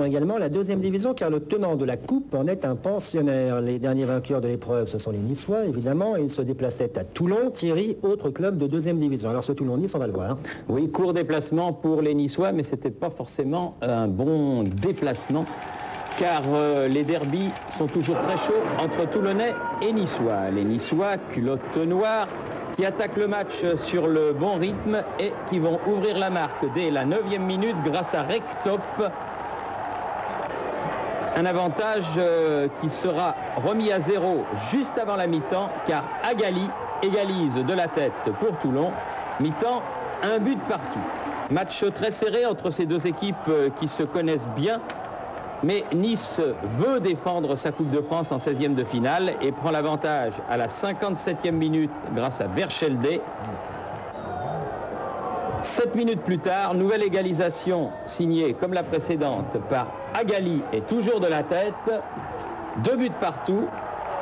Également la deuxième division, car le tenant de la coupe en est un pensionnaire. Les derniers vainqueurs de l'épreuve, ce sont les Niçois, évidemment. Ils se déplaçaient à Toulon. Thierry, autre club de deuxième division. Alors ce Toulon-Nice, on va le voir. Oui, court déplacement pour les Niçois, mais c'était pas forcément un bon déplacement, car les derbys sont toujours très chauds entre Toulonnais et Niçois. Les Niçois, culottes noires, qui attaquent le match sur le bon rythme et qui vont ouvrir la marque dès la 9e minute grâce à Rectop. Un avantage qui sera remis à 0 juste avant la mi-temps, car Agali égalise de la tête pour Toulon. Mi-temps, un but partout. Match très serré entre ces deux équipes qui se connaissent bien. Mais Nice veut défendre sa Coupe de France en 16e de finale et prend l'avantage à la 57e minute grâce à Verschelde. 7 minutes plus tard, nouvelle égalisation signée comme la précédente par Agali et toujours de la tête. 2 buts partout.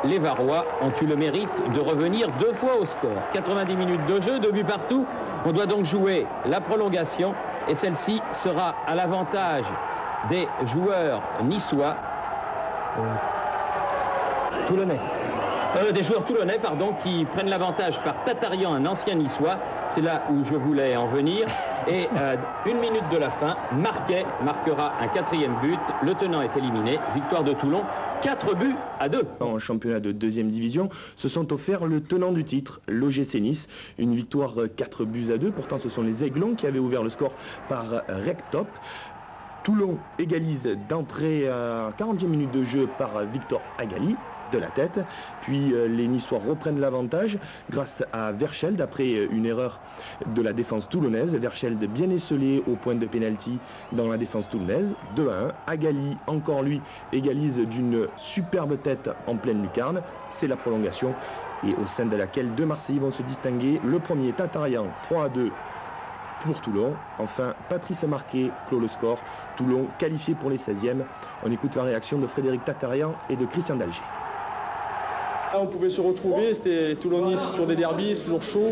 Les Varois ont eu le mérite de revenir 2 fois au score. 90 minutes de jeu, 2 buts partout. On doit donc jouer la prolongation et celle-ci sera à l'avantage des joueurs niçois. Toulonnais. Des joueurs toulonnais, pardon, qui prennent l'avantage par Tatarian, un ancien niçois. C'est là où je voulais en venir. Et 1 minute de la fin, Marquet marquera un 4e but. Le tenant est éliminé. Victoire de Toulon, 4 buts à 2. En championnat de 2e division, se sont offerts le tenant du titre, l'OGC Nice. Une victoire 4 buts à 2. Pourtant, ce sont les Aiglons qui avaient ouvert le score par Rectop. Toulon égalise d'entrée à 40e minute de jeu par Victor Agali de la tête. Puis les Niçois reprennent l'avantage grâce à Verschelde après une erreur de la défense toulonnaise. Verschelde bien esselé au point de pénalty dans la défense toulonnaise. 2-1. Agali, encore lui, égalise d'une superbe tête en pleine lucarne. C'est la prolongation et au sein de laquelle deux Marseillais vont se distinguer. Le premier, Tatarian, 3-2. Pour Toulon. Enfin, Patrice Marquet clôt le score. Toulon qualifié pour les 16e. On écoute la réaction de Frédéric Tatarian et de Christian Dalger. Là, on pouvait se retrouver, c'était Toulon-Nice, toujours des derbys, c'est toujours chaud.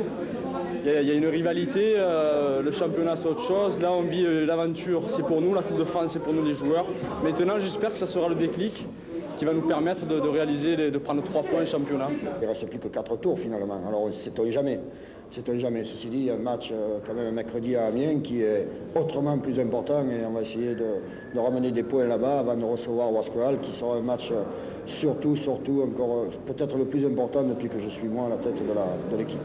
Il y a une rivalité, le championnat c'est autre chose. Là, on vit l'aventure, c'est pour nous, la Coupe de France c'est pour nous les joueurs. Maintenant, j'espère que ça sera le déclic qui va nous permettre de réaliser, de prendre 3 points au championnat. Il ne reste plus que 4 tours finalement, alors c'est jamais. Ceci dit, un match quand même un mercredi à Amiens qui est autrement plus important et on va essayer de ramener des points là-bas avant de recevoir Wasquehal qui sera un match surtout encore peut-être le plus important depuis que je suis moi à la tête de l'équipe.